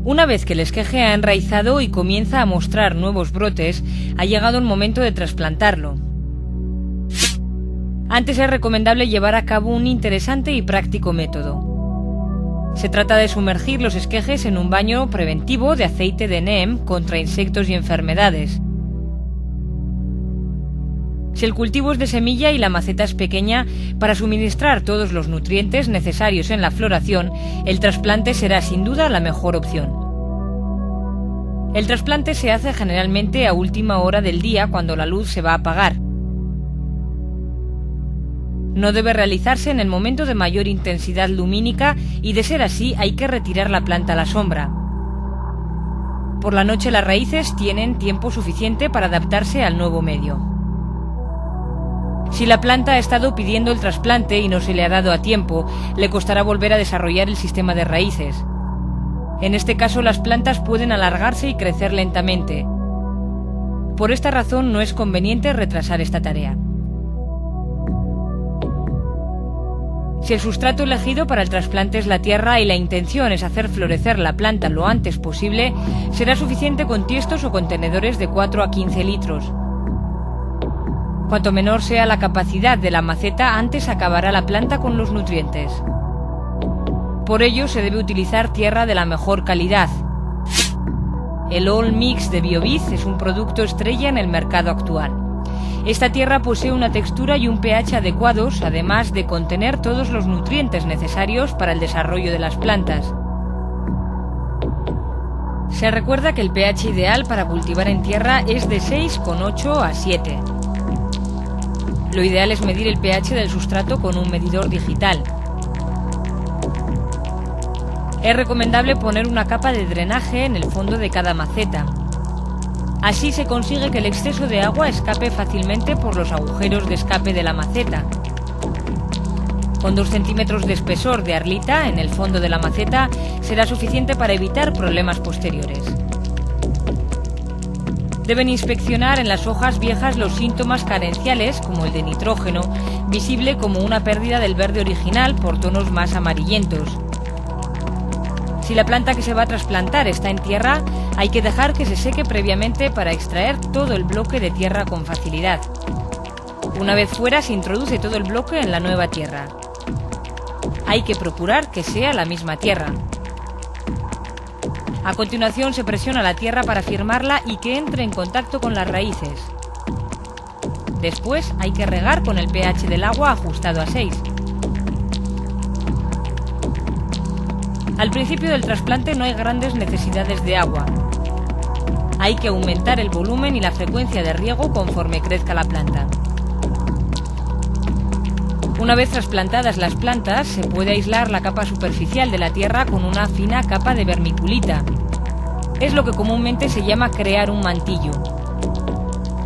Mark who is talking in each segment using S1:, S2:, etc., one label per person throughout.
S1: Una vez que el esqueje ha enraizado y comienza a mostrar nuevos brotes, ha llegado el momento de trasplantarlo. Antes es recomendable llevar a cabo un interesante y práctico método. Se trata de sumergir los esquejes en un baño preventivo de aceite de neem contra insectos y enfermedades. Si el cultivo es de semilla y la maceta es pequeña, para suministrar todos los nutrientes necesarios en la floración, el trasplante será sin duda la mejor opción. El trasplante se hace generalmente a última hora del día cuando la luz se va a apagar. No debe realizarse en el momento de mayor intensidad lumínica y, de ser así, hay que retirar la planta a la sombra. Por la noche las raíces tienen tiempo suficiente para adaptarse al nuevo medio. Si la planta ha estado pidiendo el trasplante y no se le ha dado a tiempo, le costará volver a desarrollar el sistema de raíces. En este caso, las plantas pueden alargarse y crecer lentamente. Por esta razón, no es conveniente retrasar esta tarea. Si el sustrato elegido para el trasplante es la tierra y la intención es hacer florecer la planta lo antes posible, será suficiente con tiestos o contenedores de 4 a 15 litros. Cuanto menor sea la capacidad de la maceta, antes acabará la planta con los nutrientes. Por ello, se debe utilizar tierra de la mejor calidad. El All Mix de Bioviz es un producto estrella en el mercado actual. Esta tierra posee una textura y un pH adecuados, además de contener todos los nutrientes necesarios para el desarrollo de las plantas. Se recuerda que el pH ideal para cultivar en tierra es de 6,8 a 7. Lo ideal es medir el pH del sustrato con un medidor digital. Es recomendable poner una capa de drenaje en el fondo de cada maceta. Así se consigue que el exceso de agua escape fácilmente por los agujeros de escape de la maceta. Con 2 centímetros de espesor de arlita en el fondo de la maceta será suficiente para evitar problemas posteriores. Deben inspeccionar en las hojas viejas los síntomas carenciales, como el de nitrógeno, visible como una pérdida del verde original por tonos más amarillentos. Si la planta que se va a trasplantar está en tierra, hay que dejar que se seque previamente para extraer todo el bloque de tierra con facilidad. Una vez fuera, se introduce todo el bloque en la nueva tierra. Hay que procurar que sea la misma tierra. A continuación, se presiona la tierra para firmarla y que entre en contacto con las raíces. Después, hay que regar con el pH del agua ajustado a 6. Al principio del trasplante no hay grandes necesidades de agua. Hay que aumentar el volumen y la frecuencia de riego conforme crezca la planta. Una vez trasplantadas las plantas, se puede aislar la capa superficial de la tierra con una fina capa de vermiculita. Es lo que comúnmente se llama crear un mantillo.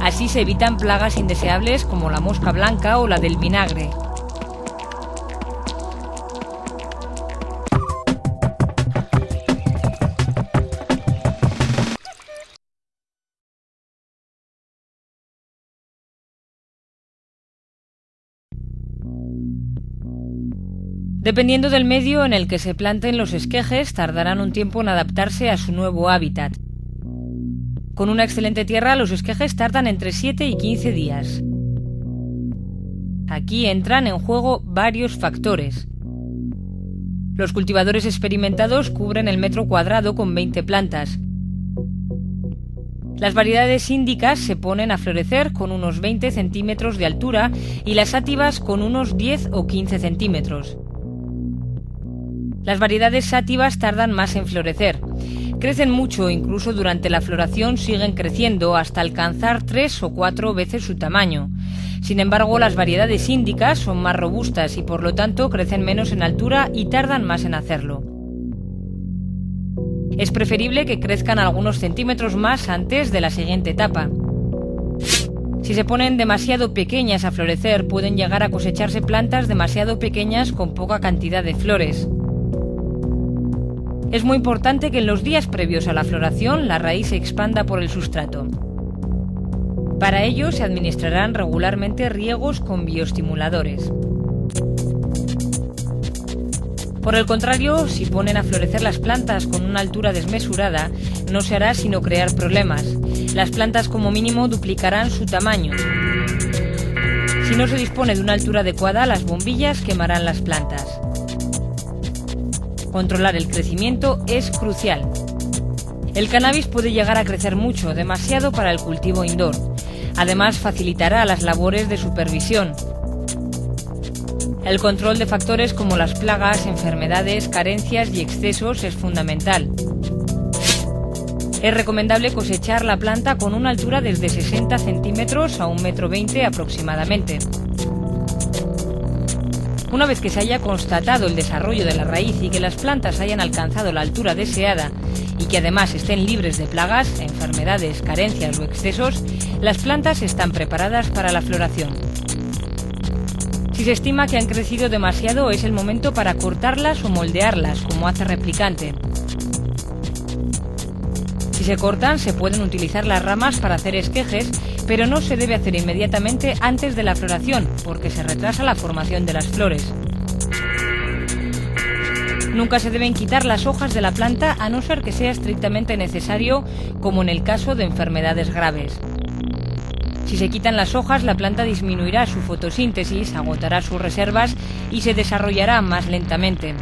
S1: Así se evitan plagas indeseables como la mosca blanca o la del vinagre. Dependiendo del medio en el que se planten los esquejes, tardarán un tiempo en adaptarse a su nuevo hábitat. Con una excelente tierra, los esquejes tardan entre 7 y 15 días. Aquí entran en juego varios factores. Los cultivadores experimentados cubren el metro cuadrado con 20 plantas. Las variedades índicas se ponen a florecer con unos 20 centímetros de altura y las sátivas con unos 10 o 15 centímetros. Las variedades sátivas tardan más en florecer. Crecen mucho, incluso durante la floración siguen creciendo hasta alcanzar 3 o 4 veces su tamaño. Sin embargo, las variedades índicas son más robustas y por lo tanto crecen menos en altura y tardan más en hacerlo. Es preferible que crezcan algunos centímetros más antes de la siguiente etapa. Si se ponen demasiado pequeñas a florecer, pueden llegar a cosecharse plantas demasiado pequeñas con poca cantidad de flores. Es muy importante que en los días previos a la floración la raíz se expanda por el sustrato. Para ello se administrarán regularmente riegos con bioestimuladores. Por el contrario, si ponen a florecer las plantas con una altura desmesurada, no se hará sino crear problemas. Las plantas como mínimo duplicarán su tamaño. Si no se dispone de una altura adecuada, las bombillas quemarán las plantas. Controlar el crecimiento es crucial. El cannabis puede llegar a crecer mucho, demasiado para el cultivo indoor. Además, facilitará las labores de supervisión. El control de factores como las plagas, enfermedades, carencias y excesos es fundamental. Es recomendable cosechar la planta con una altura desde 60 centímetros a 1,20 m aproximadamente. Una vez que se haya constatado el desarrollo de la raíz y que las plantas hayan alcanzado la altura deseada y que además estén libres de plagas, enfermedades, carencias o excesos, las plantas están preparadas para la floración. Si se estima que han crecido demasiado, es el momento para cortarlas o moldearlas, como hace Replicante. Si se cortan, se pueden utilizar las ramas para hacer esquejes, pero no se debe hacer inmediatamente antes de la floración, porque se retrasa la formación de las flores. Nunca se deben quitar las hojas de la planta a no ser que sea estrictamente necesario, como en el caso de enfermedades graves. Si se quitan las hojas, la planta disminuirá su fotosíntesis, agotará sus reservas y se desarrollará más lentamente.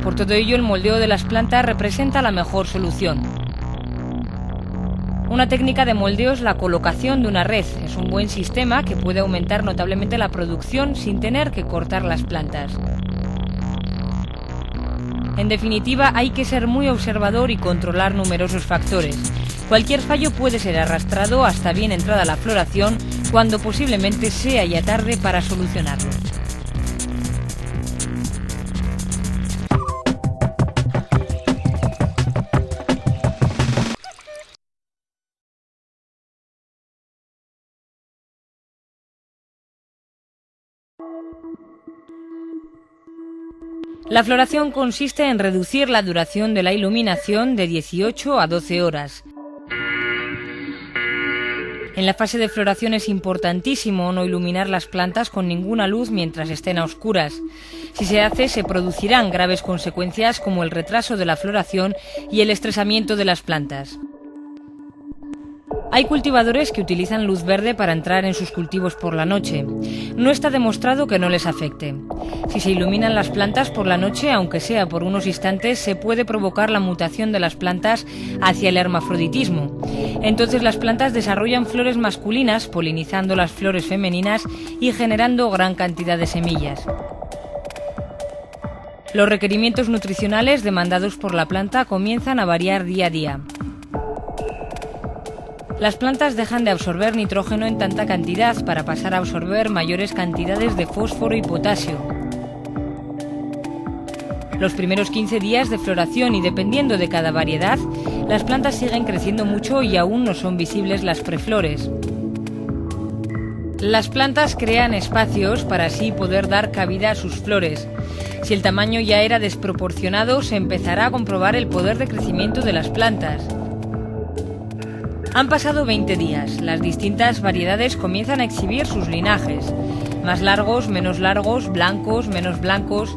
S1: Por todo ello, el moldeo de las plantas representa la mejor solución. Una técnica de moldeo es la colocación de una red. Es un buen sistema que puede aumentar notablemente la producción sin tener que cortar las plantas. En definitiva, hay que ser muy observador y controlar numerosos factores. Cualquier fallo puede ser arrastrado hasta bien entrada la floración, cuando posiblemente sea ya tarde para solucionarlo. La floración consiste en reducir la duración de la iluminación de 18 a 12 horas. En la fase de floración es importantísimo no iluminar las plantas con ninguna luz mientras estén a oscuras. Si se hace, se producirán graves consecuencias como el retraso de la floración y el estresamiento de las plantas. Hay cultivadores que utilizan luz verde para entrar en sus cultivos por la noche. No está demostrado que no les afecte. Si se iluminan las plantas por la noche, aunque sea por unos instantes, se puede provocar la mutación de las plantas hacia el hermafroditismo. Entonces las plantas desarrollan flores masculinas, polinizando las flores femeninas y generando gran cantidad de semillas. Los requerimientos nutricionales demandados por la planta comienzan a variar día a día. Las plantas dejan de absorber nitrógeno en tanta cantidad para pasar a absorber mayores cantidades de fósforo y potasio. Los primeros 15 días de floración y dependiendo de cada variedad, las plantas siguen creciendo mucho y aún no son visibles las preflores. Las plantas crean espacios para así poder dar cabida a sus flores. Si el tamaño ya era desproporcionado, se empezará a comprobar el poder de crecimiento de las plantas. Han pasado 20 días, las distintas variedades comienzan a exhibir sus linajes, más largos, menos largos, blancos, menos blancos.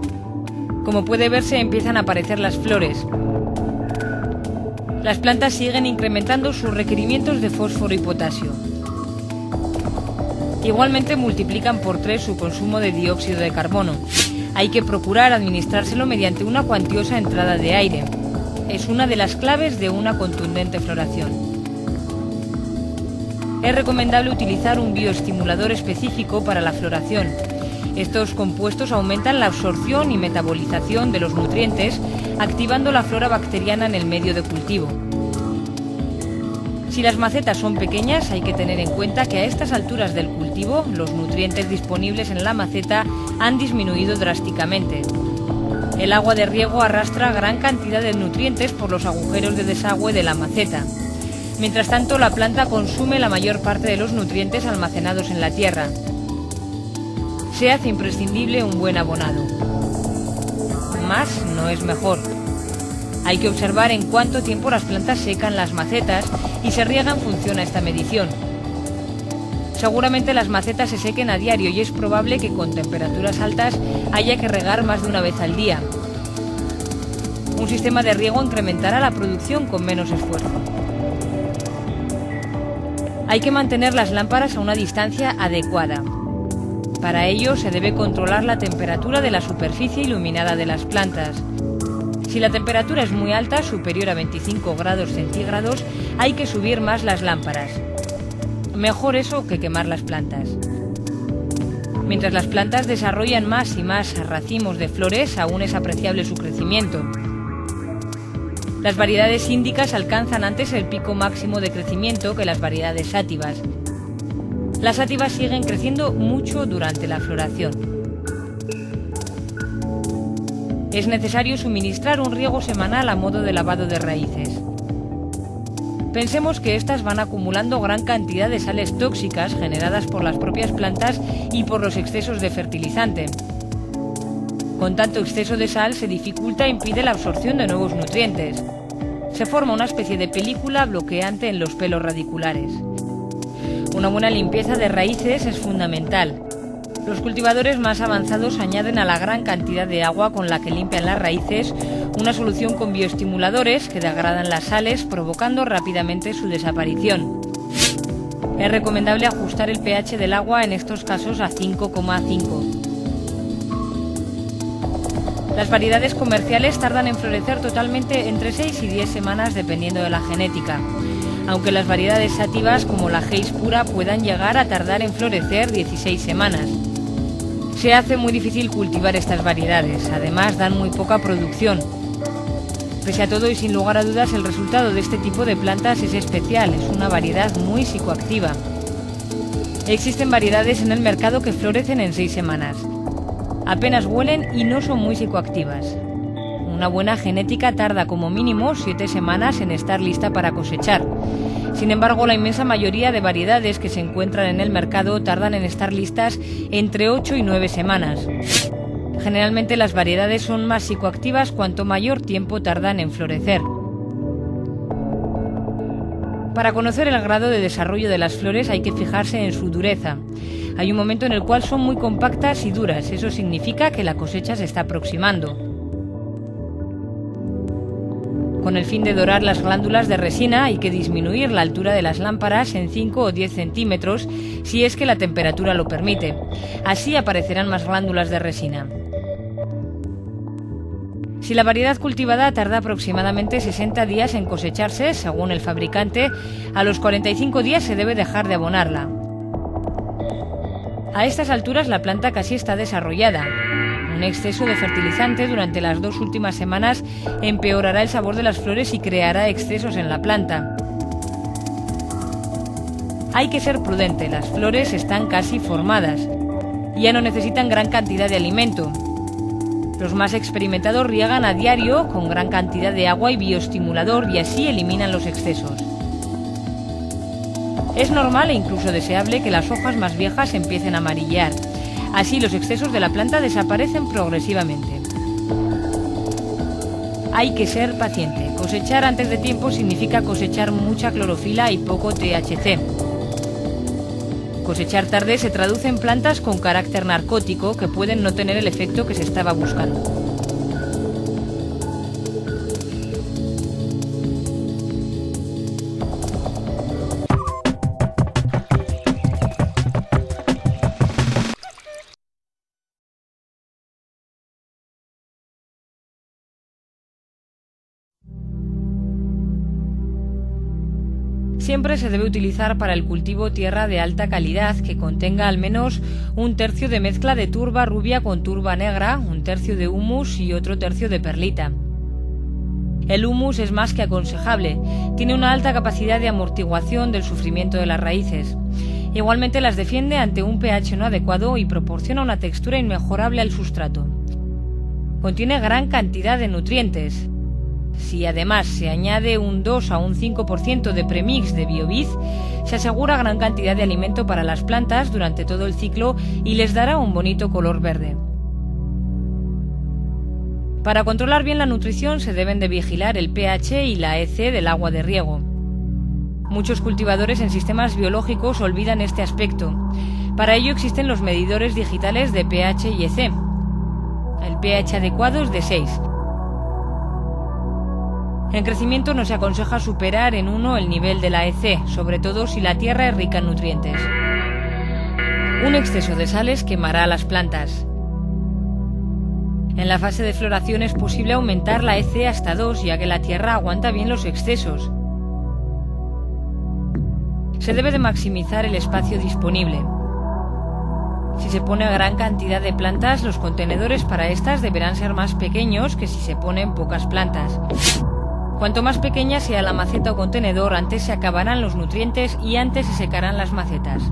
S1: Como puede verse, empiezan a aparecer las flores. Las plantas siguen incrementando sus requerimientos de fósforo y potasio. Igualmente multiplican por 3 su consumo de dióxido de carbono. Hay que procurar administrárselo mediante una cuantiosa entrada de aire. Es una de las claves de una contundente floración. Es recomendable utilizar un bioestimulador específico para la floración. Estos compuestos aumentan la absorción y metabolización de los nutrientes, activando la flora bacteriana en el medio de cultivo. Si las macetas son pequeñas, hay que tener en cuenta que a estas alturas del cultivo, los nutrientes disponibles en la maceta han disminuido drásticamente. El agua de riego arrastra gran cantidad de nutrientes por los agujeros de desagüe de la maceta. Mientras tanto, la planta consume la mayor parte de los nutrientes almacenados en la tierra. Se hace imprescindible un buen abonado. Más no es mejor. Hay que observar en cuánto tiempo las plantas secan las macetas y se riega en función a esta medición. Seguramente las macetas se sequen a diario y es probable que con temperaturas altas haya que regar más de una vez al día. Un sistema de riego incrementará la producción con menos esfuerzo. Hay que mantener las lámparas a una distancia adecuada. Para ello se debe controlar la temperatura de la superficie iluminada de las plantas. Si la temperatura es muy alta, superior a 25 grados centígrados, hay que subir más las lámparas. Mejor eso que quemar las plantas. Mientras las plantas desarrollan más y más racimos de flores, aún es apreciable su crecimiento. Las variedades índicas alcanzan antes el pico máximo de crecimiento que las variedades sátivas. Las sátivas siguen creciendo mucho durante la floración. Es necesario suministrar un riego semanal a modo de lavado de raíces. Pensemos que estas van acumulando gran cantidad de sales tóxicas generadas por las propias plantas y por los excesos de fertilizante. Con tanto exceso de sal se dificulta e impide la absorción de nuevos nutrientes. Se forma una especie de película bloqueante en los pelos radiculares. Una buena limpieza de raíces es fundamental. Los cultivadores más avanzados añaden a la gran cantidad de agua con la que limpian las raíces una solución con bioestimuladores que degradan las sales, provocando rápidamente su desaparición. Es recomendable ajustar el pH del agua en estos casos a 5,5. Las variedades comerciales tardan en florecer totalmente entre 6 y 10 semanas dependiendo de la genética, aunque las variedades sativas como la Haze pura puedan llegar a tardar en florecer 16 semanas. Se hace muy difícil cultivar estas variedades, además dan muy poca producción. Pese a todo y sin lugar a dudas, el resultado de este tipo de plantas es especial, es una variedad muy psicoactiva. Existen variedades en el mercado que florecen en 6 semanas. Apenas huelen y no son muy psicoactivas. Una buena genética tarda como mínimo 7 semanas en estar lista para cosechar. Sin embargo, la inmensa mayoría de variedades que se encuentran en el mercado tardan en estar listas entre 8 y 9 semanas. Generalmente las variedades son más psicoactivas cuanto mayor tiempo tardan en florecer. Para conocer el grado de desarrollo de las flores hay que fijarse en su dureza. Hay un momento en el cual son muy compactas y duras, eso significa que la cosecha se está aproximando. Con el fin de dorar las glándulas de resina hay que disminuir la altura de las lámparas en 5 o 10 centímetros si es que la temperatura lo permite. Así aparecerán más glándulas de resina. Si la variedad cultivada tarda aproximadamente 60 días en cosecharse, según el fabricante, a los 45 días se debe dejar de abonarla. A estas alturas la planta casi está desarrollada. Un exceso de fertilizante durante las 2 últimas semanas empeorará el sabor de las flores y creará excesos en la planta. Hay que ser prudente, las flores están casi formadas. Ya no necesitan gran cantidad de alimento. Los más experimentados riegan a diario con gran cantidad de agua y bioestimulador y así eliminan los excesos. Es normal e incluso deseable que las hojas más viejas empiecen a amarillar. Así los excesos de la planta desaparecen progresivamente. Hay que ser paciente. Cosechar antes de tiempo significa cosechar mucha clorofila y poco THC. Cosechar tarde se traduce en plantas con carácter narcótico que pueden no tener el efecto que se estaba buscando. Siempre se debe utilizar para el cultivo tierra de alta calidad que contenga al menos 1/3 de mezcla de turba rubia con turba negra, 1/3 de humus y otro tercio de perlita. El humus es más que aconsejable, tiene una alta capacidad de amortiguación del sufrimiento de las raíces. Igualmente las defiende ante un pH no adecuado y proporciona una textura inmejorable al sustrato. Contiene gran cantidad de nutrientes. Si además se añade un 2 a un 5% de premix de Bioviz, se asegura gran cantidad de alimento para las plantas durante todo el ciclo y les dará un bonito color verde. Para controlar bien la nutrición se deben de vigilar el pH y la EC del agua de riego. Muchos cultivadores en sistemas biológicos olvidan este aspecto. Para ello existen los medidores digitales de pH y EC. El pH adecuado es de 6. En crecimiento no se aconseja superar en 1 el nivel de la EC, sobre todo si la tierra es rica en nutrientes. Un exceso de sales quemará las plantas. En la fase de floración es posible aumentar la EC hasta 2, ya que la tierra aguanta bien los excesos. Se debe de maximizar el espacio disponible. Si se pone a gran cantidad de plantas, los contenedores para estas deberán ser más pequeños que si se ponen pocas plantas. Cuanto más pequeña sea la maceta o contenedor, antes se acabarán los nutrientes y antes se secarán las macetas.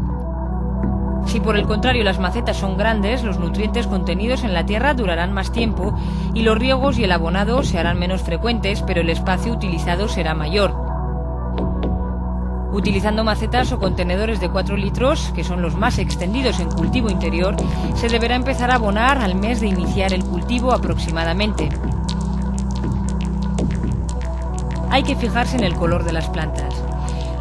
S1: Si por el contrario las macetas son grandes, los nutrientes contenidos en la tierra durarán más tiempo y los riegos y el abonado se harán menos frecuentes, pero el espacio utilizado será mayor. Utilizando macetas o contenedores de 4 litros, que son los más extendidos en cultivo interior, se deberá empezar a abonar al mes de iniciar el cultivo aproximadamente. Hay que fijarse en el color de las plantas.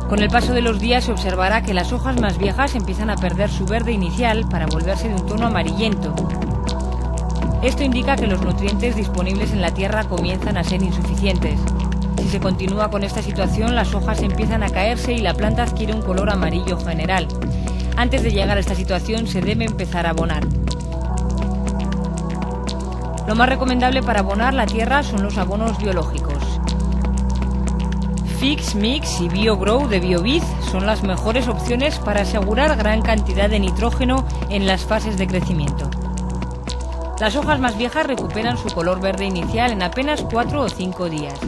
S1: Con el paso de los días se observará que las hojas más viejas empiezan a perder su verde inicial para volverse de un tono amarillento. Esto indica que los nutrientes disponibles en la tierra comienzan a ser insuficientes. Si se continúa con esta situación, las hojas empiezan a caerse y la planta adquiere un color amarillo general. Antes de llegar a esta situación se debe empezar a abonar. Lo más recomendable para abonar la tierra son los abonos biológicos. Fix Mix y BioGrow de BioVid son las mejores opciones para asegurar gran cantidad de nitrógeno en las fases de crecimiento. Las hojas más viejas recuperan su color verde inicial en apenas 4 o 5 días.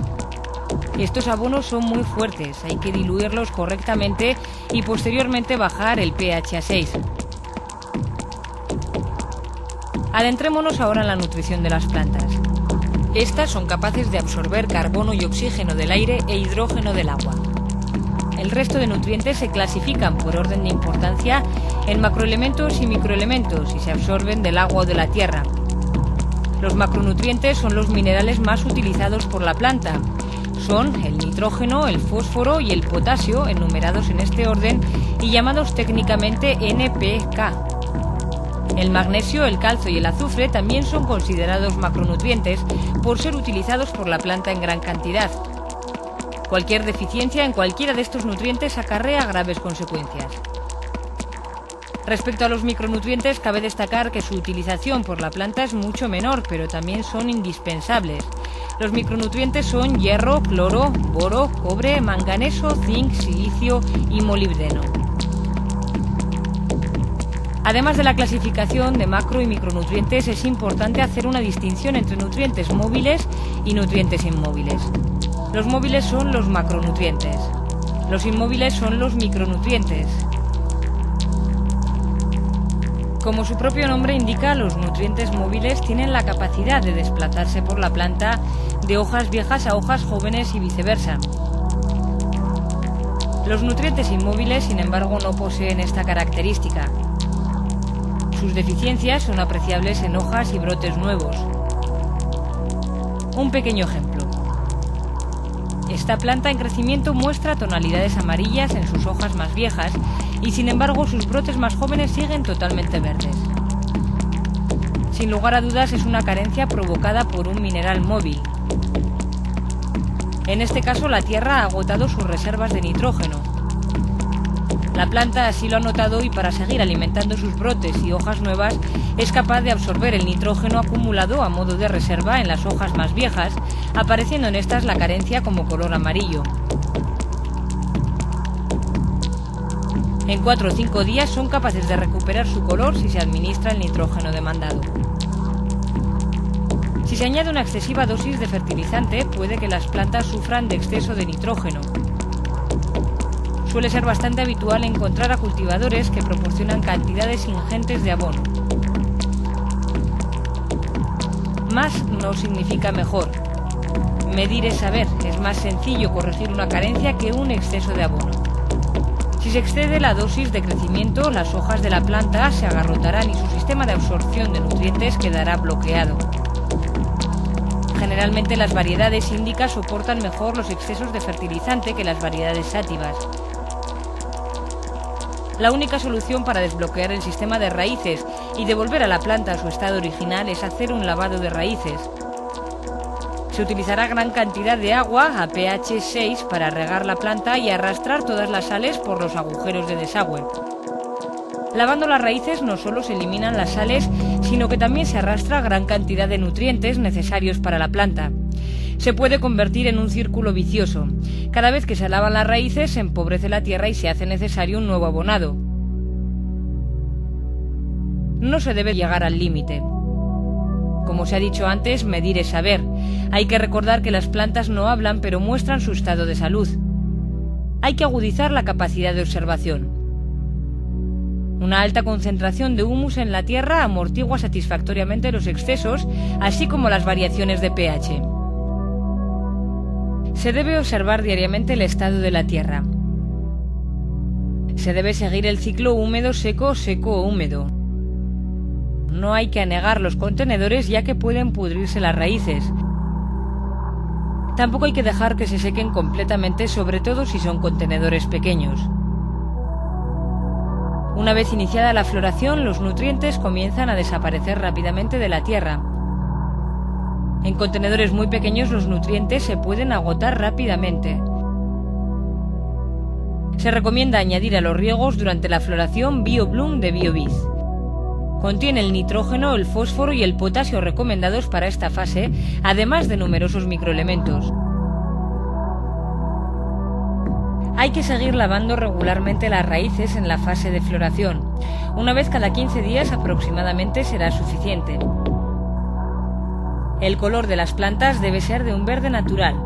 S1: Estos abonos son muy fuertes, hay que diluirlos correctamente y posteriormente bajar el pH a 6. Adentrémonos ahora en la nutrición de las plantas. Estas son capaces de absorber carbono y oxígeno del aire e hidrógeno del agua. El resto de nutrientes se clasifican por orden de importancia en macroelementos y microelementos y se absorben del agua o de la tierra. Los macronutrientes son los minerales más utilizados por la planta. Son el nitrógeno, el fósforo y el potasio, enumerados en este orden y llamados técnicamente NPK. El magnesio, el calcio y el azufre también son considerados macronutrientes por ser utilizados por la planta en gran cantidad. Cualquier deficiencia en cualquiera de estos nutrientes acarrea graves consecuencias. Respecto a los micronutrientes, cabe destacar que su utilización por la planta es mucho menor, pero también son indispensables. Los micronutrientes son hierro, cloro, boro, cobre, manganeso, zinc, silicio y molibdeno. Además de la clasificación de macro y micronutrientes, es importante hacer una distinción entre nutrientes móviles y nutrientes inmóviles. Los móviles son los macronutrientes. Los inmóviles son los micronutrientes. Como su propio nombre indica, los nutrientes móviles tienen la capacidad de desplazarse por la planta de hojas viejas a hojas jóvenes y viceversa. Los nutrientes inmóviles, sin embargo, no poseen esta característica. Sus deficiencias son apreciables en hojas y brotes nuevos. Un pequeño ejemplo. Esta planta en crecimiento muestra tonalidades amarillas en sus hojas más viejas y sin embargo sus brotes más jóvenes siguen totalmente verdes. Sin lugar a dudas es una carencia provocada por un mineral móvil. En este caso la tierra ha agotado sus reservas de nitrógeno. La planta así lo ha notado y para seguir alimentando sus brotes y hojas nuevas es capaz de absorber el nitrógeno acumulado a modo de reserva en las hojas más viejas, apareciendo en estas la carencia como color amarillo. En 4 o 5 días son capaces de recuperar su color si se administra el nitrógeno demandado. Si se añade una excesiva dosis de fertilizante, puede que las plantas sufran de exceso de nitrógeno. Suele ser bastante habitual encontrar a cultivadores que proporcionan cantidades ingentes de abono. Más no significa mejor. Medir es saber, es más sencillo corregir una carencia que un exceso de abono. Si se excede la dosis de crecimiento, las hojas de la planta se agarrotarán y su sistema de absorción de nutrientes quedará bloqueado. Generalmente las variedades índicas soportan mejor los excesos de fertilizante que las variedades sátivas. La única solución para desbloquear el sistema de raíces y devolver a la planta a su estado original es hacer un lavado de raíces. Se utilizará gran cantidad de agua a pH 6 para regar la planta y arrastrar todas las sales por los agujeros de desagüe. Lavando las raíces no solo se eliminan las sales, sino que también se arrastra gran cantidad de nutrientes necesarios para la planta. Se puede convertir en un círculo vicioso. Cada vez que se lavan las raíces se empobrece la tierra y se hace necesario un nuevo abonado. No se debe llegar al límite. Como se ha dicho antes, medir es saber. Hay que recordar que las plantas no hablan, pero muestran su estado de salud. Hay que agudizar la capacidad de observación. Una alta concentración de humus en la tierra amortigua satisfactoriamente los excesos, así como las variaciones de pH. Se debe observar diariamente el estado de la tierra. Se debe seguir el ciclo húmedo-seco, seco-húmedo. No hay que anegar los contenedores ya que pueden pudrirse las raíces. Tampoco hay que dejar que se sequen completamente, sobre todo si son contenedores pequeños. Una vez iniciada la floración, los nutrientes comienzan a desaparecer rápidamente de la tierra. En contenedores muy pequeños los nutrientes se pueden agotar rápidamente. Se recomienda añadir a los riegos durante la floración BioBloom de BioViz. Contiene el nitrógeno, el fósforo y el potasio recomendados para esta fase, además de numerosos microelementos. Hay que seguir lavando regularmente las raíces en la fase de floración. Una vez cada 15 días aproximadamente será suficiente. El color de las plantas debe ser de un verde natural.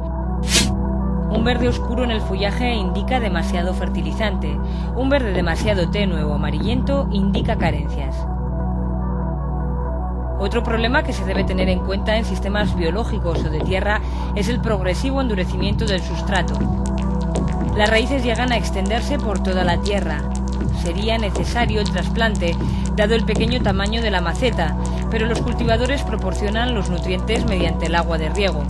S1: Un verde oscuro en el follaje indica demasiado fertilizante. Un verde demasiado tenue o amarillento indica carencias. Otro problema que se debe tener en cuenta en sistemas biológicos o de tierra es el progresivo endurecimiento del sustrato. Las raíces llegan a extenderse por toda la tierra. Sería necesario el trasplante, dado el pequeño tamaño de la maceta, pero los cultivadores proporcionan los nutrientes mediante el agua de riego.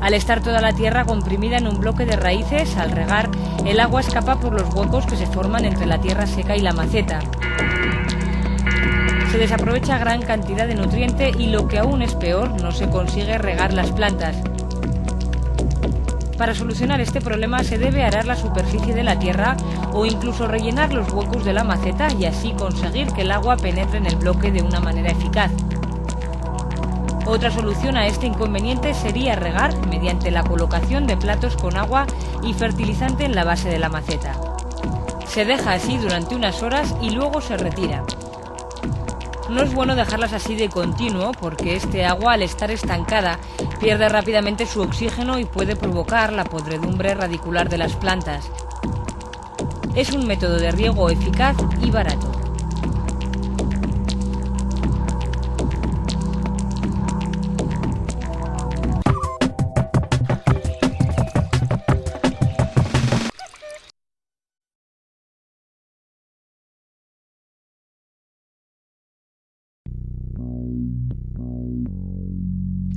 S1: Al estar toda la tierra comprimida en un bloque de raíces, al regar, el agua escapa por los huecos que se forman entre la tierra seca y la maceta. Se desaprovecha gran cantidad de nutriente y, lo que aún es peor, no se consigue regar las plantas. Para solucionar este problema se debe arar la superficie de la tierra o incluso rellenar los huecos de la maceta y así conseguir que el agua penetre en el bloque de una manera eficaz. Otra solución a este inconveniente sería regar mediante la colocación de platos con agua y fertilizante en la base de la maceta. Se deja así durante unas horas y luego se retira. No es bueno dejarlas así de continuo porque este agua, al estar estancada, pierde rápidamente su oxígeno y puede provocar la podredumbre radicular de las plantas. Es un método de riego eficaz y barato.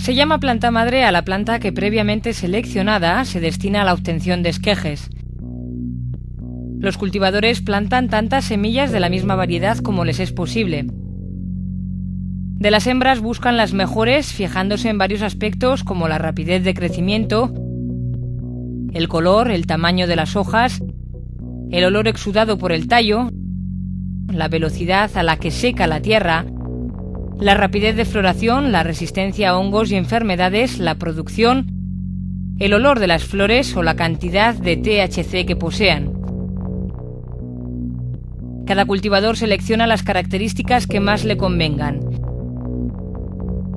S1: Se llama planta madre a la planta que, previamente seleccionada, se destina a la obtención de esquejes. Los cultivadores plantan tantas semillas de la misma variedad como les es posible. De las hembras buscan las mejores, fijándose en varios aspectos como la rapidez de crecimiento, el color, el tamaño de las hojas, el olor exudado por el tallo, la velocidad a la que seca la tierra, la rapidez de floración, la resistencia a hongos y enfermedades, la producción, el olor de las flores o la cantidad de THC que posean. Cada cultivador selecciona las características que más le convengan.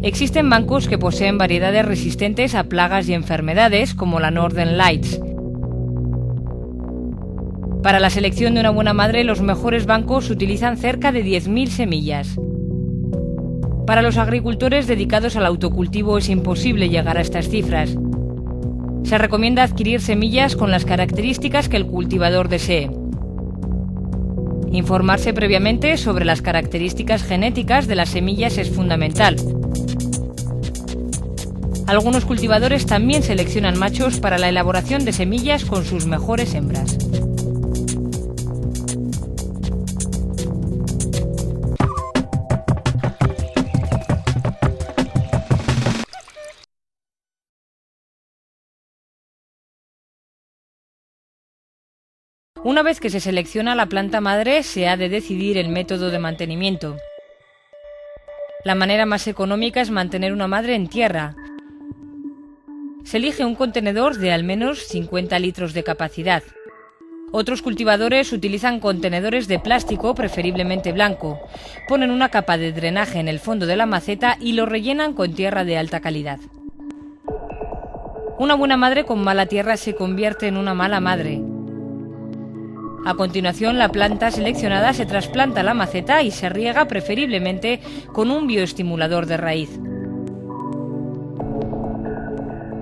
S1: Existen bancos que poseen variedades resistentes a plagas y enfermedades, como la Northern Lights. Para la selección de una buena madre, los mejores bancos utilizan cerca de 10.000 semillas. Para los agricultores dedicados al autocultivo es imposible llegar a estas cifras. Se recomienda adquirir semillas con las características que el cultivador desee. Informarse previamente sobre las características genéticas de las semillas es fundamental. Algunos cultivadores también seleccionan machos para la elaboración de semillas con sus mejores hembras. Una vez que se selecciona la planta madre, se ha de decidir el método de mantenimiento. La manera más económica es mantener una madre en tierra. Se elige un contenedor de al menos 50 litros de capacidad. Otros cultivadores utilizan contenedores de plástico, preferiblemente blanco. Ponen una capa de drenaje en el fondo de la maceta y lo rellenan con tierra de alta calidad. Una buena madre con mala tierra se convierte en una mala madre. A continuación, la planta seleccionada se trasplanta a la maceta y se riega preferiblemente con un bioestimulador de raíz.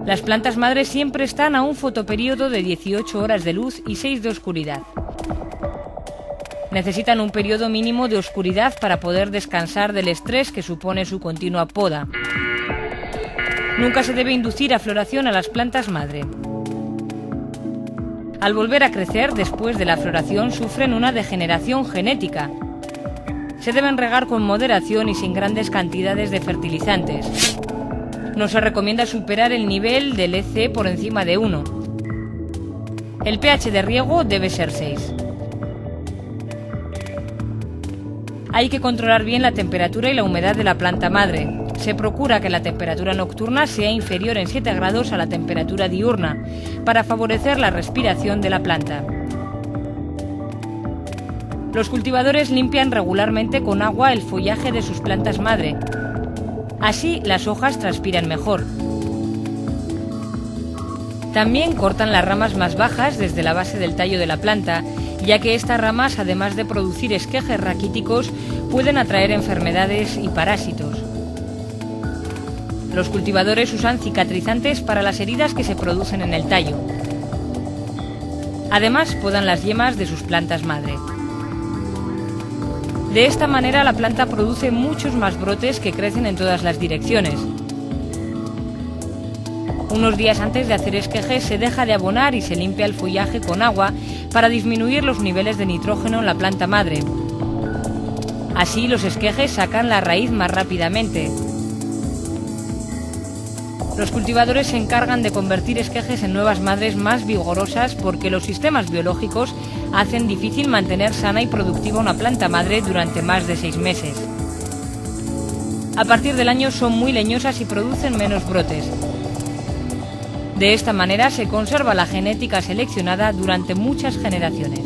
S1: Las plantas madres siempre están a un fotoperíodo de 18 horas de luz y 6 de oscuridad. Necesitan un periodo mínimo de oscuridad para poder descansar del estrés que supone su continua poda. Nunca se debe inducir a floración a las plantas madre. Al volver a crecer después de la floración sufren una degeneración genética. Se deben regar con moderación y sin grandes cantidades de fertilizantes. No se recomienda superar el nivel del EC por encima de 1. El pH de riego debe ser 6. Hay que controlar bien la temperatura y la humedad de la planta madre. Se procura que la temperatura nocturna sea inferior en 7 grados a la temperatura diurna, para favorecer la respiración de la planta. Los cultivadores limpian regularmente con agua el follaje de sus plantas madre. Así las hojas transpiran mejor. También cortan las ramas más bajas desde la base del tallo de la planta, ya que estas ramas, además de producir esquejes raquíticos, pueden atraer enfermedades y parásitos. Los cultivadores usan cicatrizantes para las heridas que se producen en el tallo. Además, podan las yemas de sus plantas madre. De esta manera, la planta produce muchos más brotes que crecen en todas las direcciones. Unos días antes de hacer esquejes se deja de abonar y se limpia el follaje con agua para disminuir los niveles de nitrógeno en la planta madre. Así los esquejes sacan la raíz más rápidamente. Los cultivadores se encargan de convertir esquejes en nuevas madres más vigorosas porque los sistemas biológicos hacen difícil mantener sana y productiva una planta madre durante más de 6 meses. A partir del año son muy leñosas y producen menos brotes. De esta manera se conserva la genética seleccionada durante muchas generaciones.